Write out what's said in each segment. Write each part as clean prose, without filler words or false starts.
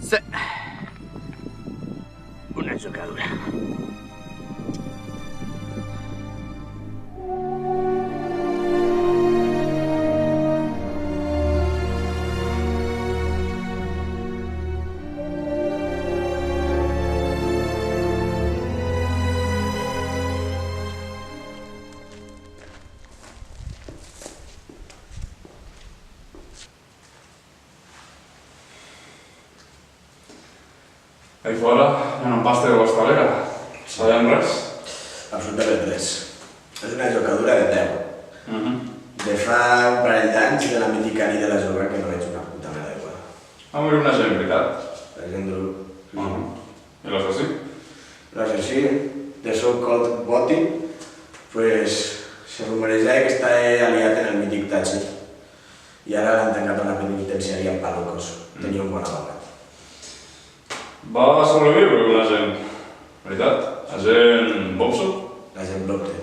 Sí. Una jocadura. Ahí fora hi ha una pasta de l'hostalera. Sabem res? Absolutament res. És una jocadura de 10. De fa un parell d'anys de la mítica nit de la jove que no veig una puta mena de quadra. Va morir una gent, veritat? La gent de I l'assassí? l'assassí de so-called Boti, pues se rumoreja que està aliat en el mític Tachi. I ara l'han tancat a una penitenciària en Palucos. Tenia un bon abogat. Va sobreviure una gent, veritat? Agent Bobso? La gent Blopte.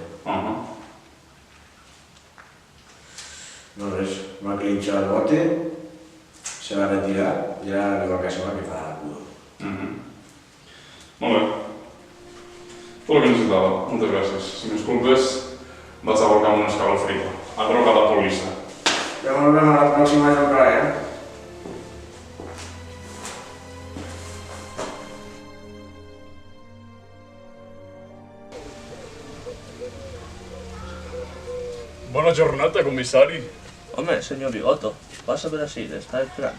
No res, va clinxar el bote, se va retirar i ara arriba a casa seva que fa pudor. Molt bé. Tot el que necessitava, moltes gràcies. Si m'esculpes, vaig a volcar amb un escalofrido. A droga la policia. Ja ens veiem a la pròxima jocada, Bona jornada, comissari. Hombre, señor Bigoto, pasa por así, le está esperando.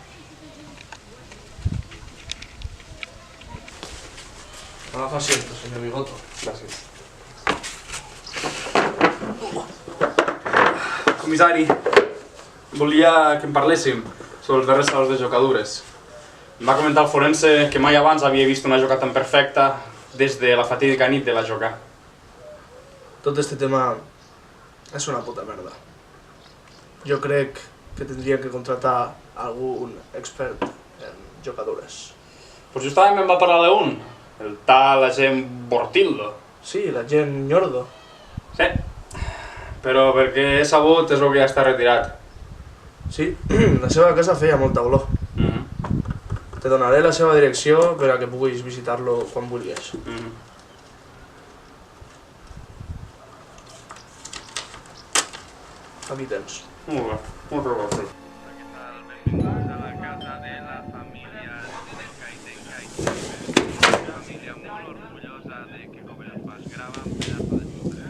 Agafa asiento, señor Bigoto. Gràcies. Comissari, volia que em parléssim sobre els darrers salons de jocadures. Em va comentar el forense que mai abans havia vist una jocada tan perfecta des de la fatídica nit de la joca. Tot este tema és una puta merda. Jo crec que tindria que contratar algun expert en jocadures. Pues justament em va parlar d'un, el tal agent Bortildo. Sí, la gent Ñordo. Sí, però perquè he sabut és el que ja està retirat. Sí, la seva casa feia molta olor. Te donaré la seva direcció per a que puguis visitar-lo quan vulguis. Aquí tens. Molt bé, moltes gràcies. Benvinguts a la casa de la família Tenca. Una família molt orgullosa de que Covelpas grava un pedazo de sucre.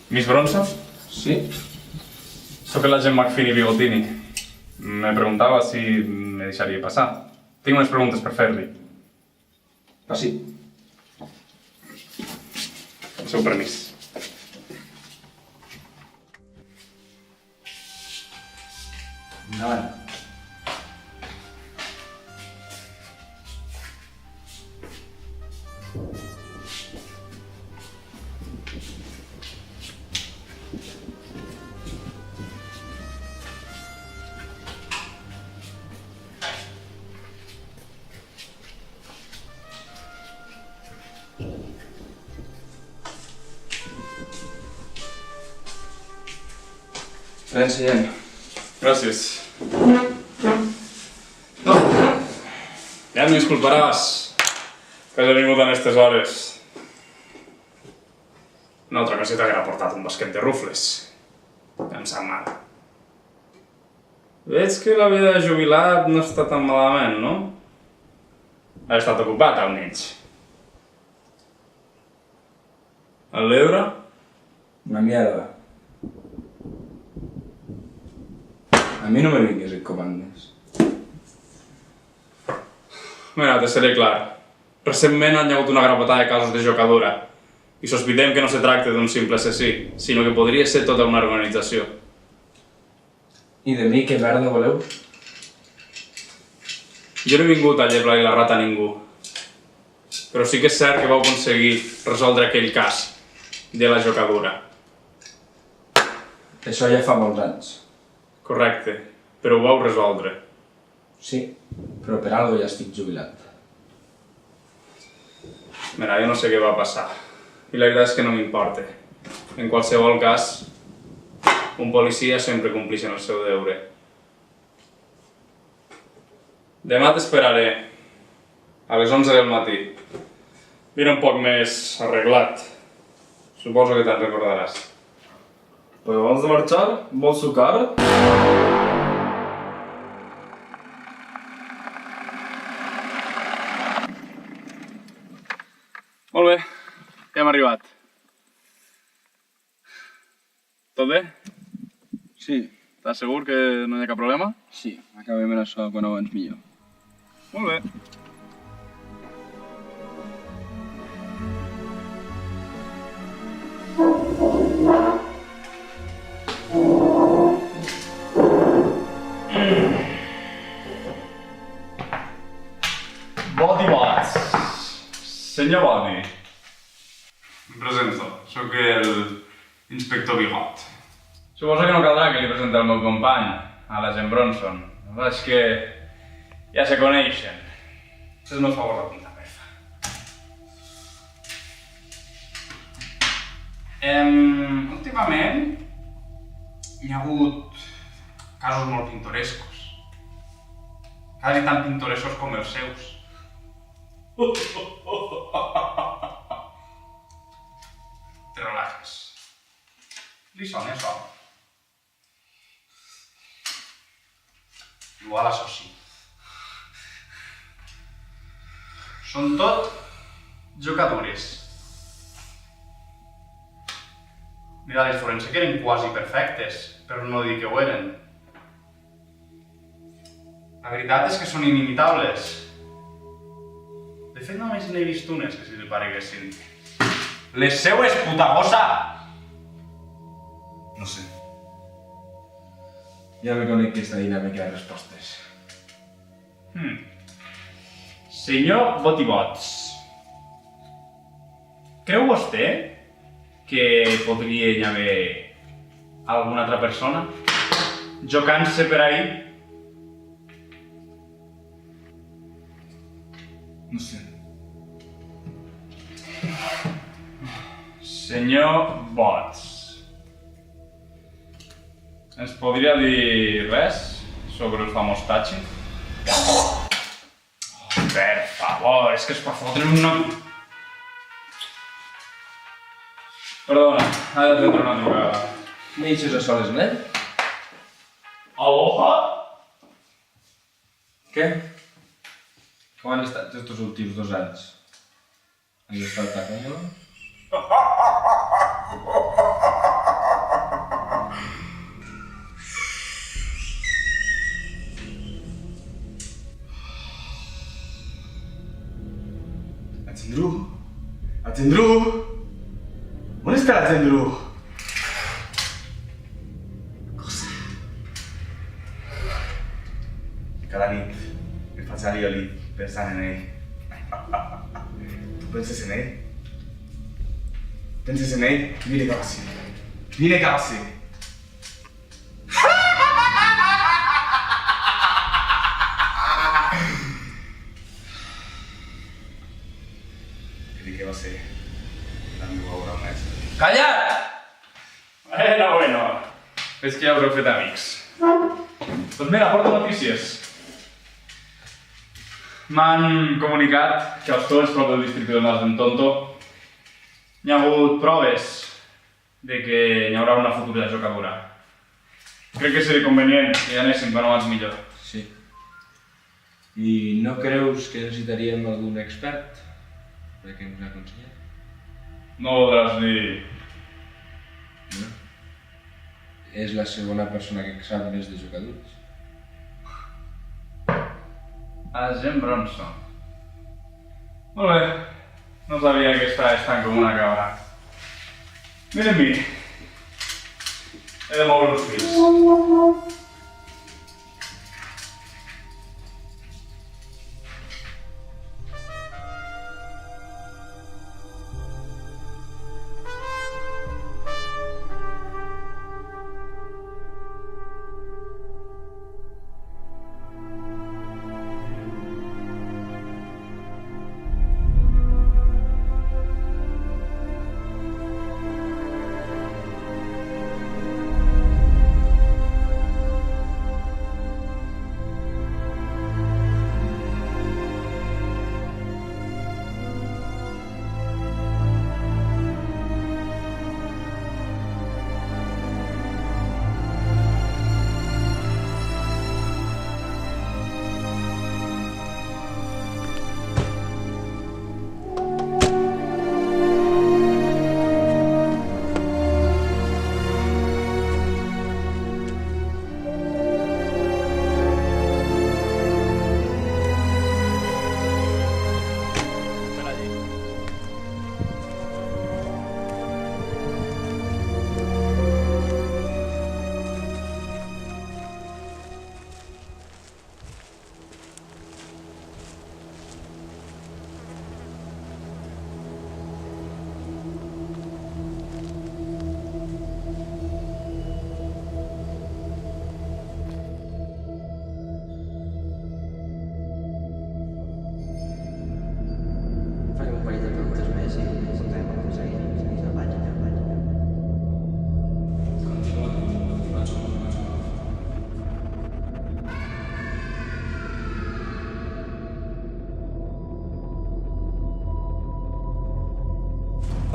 Miss Bronson? Sí? Soc l'agent McFeeny Bigotini. Me preguntava si me deixaria passar. Tinc unes preguntes per fer-li. Passi. El seu permís. Endavant. Res, gent. Gràcies. Ja em disculparàs que hagi vingut en aquestes hores. Una altra caseta que ha portat un basquet de rufles. Em sap mal. Veig que la vida de jubilat no està tan malament, no? Ha estat ocupat, almenys. El l'Ebre? Una mierda. A mi no me vinguis en comandes. Mira, te seré clar. Recentment han hi ha hagut una grapatada de casos de jocadura i sospitem que no se tracta d'un simple assassí, sinó que podria ser tota una organització. I de mi què merda voleu? Jo no he vingut a llevar-li la rata a ningú, però sí que és cert que vau aconseguir resoldre aquell cas de la jocadura. Això ja fa molts anys. Correcte. però ho vau resoldre. Sí, però per algo ja estic jubilat. Mira, jo no sé què va passar, i la veritat és que no m'importa. En qualsevol cas, un policia sempre complix en el seu deure. Demà t'esperaré, a les 11 del matí. Vine un poc més arreglat. Suposo que te'n recordaràs. Però abans de marxar, vols sucar? Molt bé, ja hem arribat. Tot bé? Sí, Estàs segur que no hi ha cap problema? sí, acabem en això quan abans millor. Molt bé. Bodybots. Senyor Body. Em presento, sóc el inspector Bigot. Suposo que no caldrà que li presenti el meu company, a l'agent Bronson. La veritat és que ja se coneixen. És el meu favor de punta peça. Últimament hi ha hagut casos molt pintorescos. Quasi tan pintorescos com els seus. Te relajes. Li sona això? Igual això sí. Són tot jocadures. Mira, les forense que eren quasi perfectes, però no dir que ho eren. La veritat és que són inimitables. De fet, només n'he vist unes que si li pareguessin. Les seues, puta gossa! No sé. Ja me conec aquesta dinàmica de respostes. Senyor Botibots, creu vostè que podria hi haver alguna altra persona jocant-se per ahí? No sé. Senyor Bots, ens podria dir res sobre el famós Tachi? Per favor, és que es pot fotre una... Perdona, ha de prendre una trucada. Neixes a soles, nen? Aloha? Què? Com han estat estos últims 2 anys? Has estat tacant-lo? Atendru? Atendru? On està l'Atendru? Cada nit em faig ali oli pensant en ell. Tu penses en ell? Penses en ell? Vine cap ací. Vine cap ací. Crec que va ser la meva obra mestra. Callat! Bueno. És que ja haureu fet amics. Doncs mira, porto notícies. M'han comunicat que als torns prop del districte de Nas d'en Tonto hi ha hagut proves de que hi haurà una futura jocadura. Crec que seria convenient que hi anéssim quan abans millor. Sí. I no creus que necessitaríem algun expert perquè ens aconselli? No voldràs dir... No. És la segona persona que sap més de jugadors. Agent Bronson. Molt bé. No sabia que és tan com una cabra. Mira amb mi. He de moure els fills.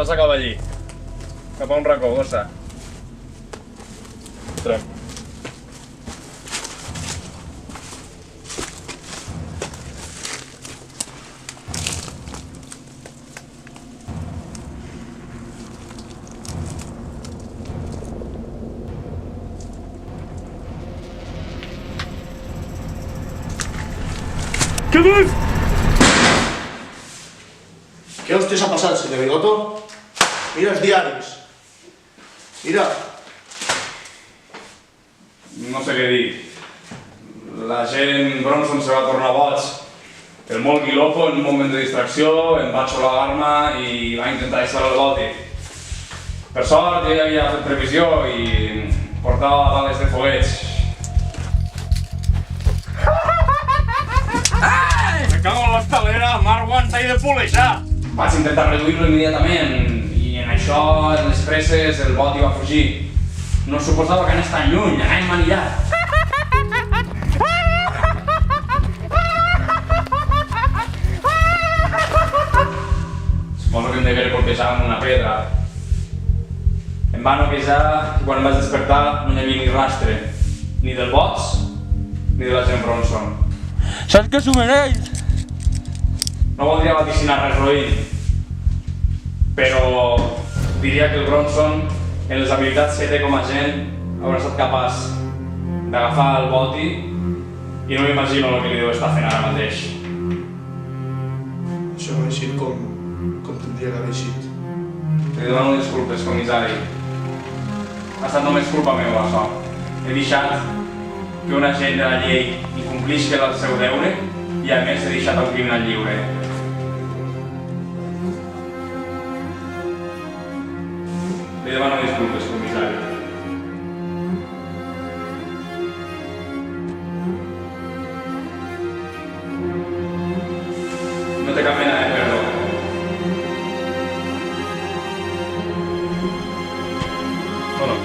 passa cap allí. Cap a un racó, gossa. Entrem. ¿Qué hostias ha pasado, señor Bigoto? Mira els diaris. Mira. No sé què dir. L'agent Bronson se va tornar boig. El molt guilopo, en un moment de distracció, em va xolar l'arma i va intentar disparar el boti. Per sort, jo ja havia fet previsió i portava bales de fogueig. Me cago en l'estelera, Marwan, t'he de pulejar! Vaig intentar reduir-lo immediatament i en això, en les presses, el boti va fugir. No suposava que anés tan lluny, anàvem manillat. Suposo que em degué colpejar amb una pedra. Em va noquejar i quan em vaig despertar no hi havia ni rastre, ni del bots ni de l'agent Bronson. Saps que s'ho mereix? No voldria vaticinar res roïn, però diria que el Bronson, en les habilitats que té com a agent, haurà estat capaç d'agafar el boti i no m'imagino el que li deu estar fent ara mateix. Això no ha eixit com tindria que haver eixit. Li demano disculpes, comissari. Ha estat només culpa meva, això. He deixat que un agent de la llei incomplisca el seu deure i a més he deixat un criminal lliure. Li demano disculpes, comissari. No té cap mena de perdó. O no?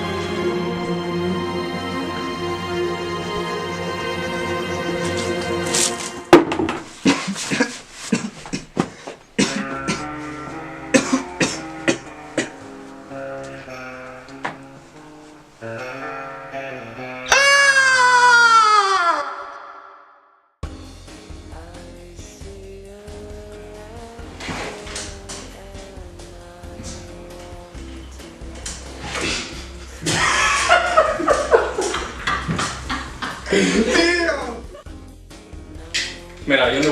Mira, jo no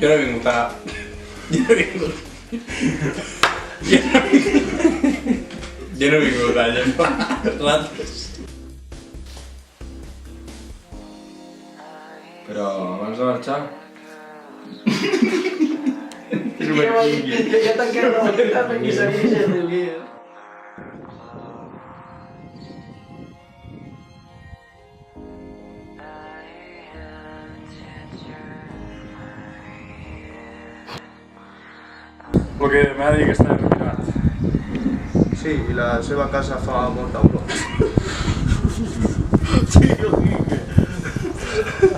he vingut a... Jo no he vingut a llepar rates. Però abans de marxar... Ja tanquem la boqueta perquè sabia que riuria. El que m'ha dit que està retirat. Sí, i la seva casa fa molta olor. Sí, jo dic que...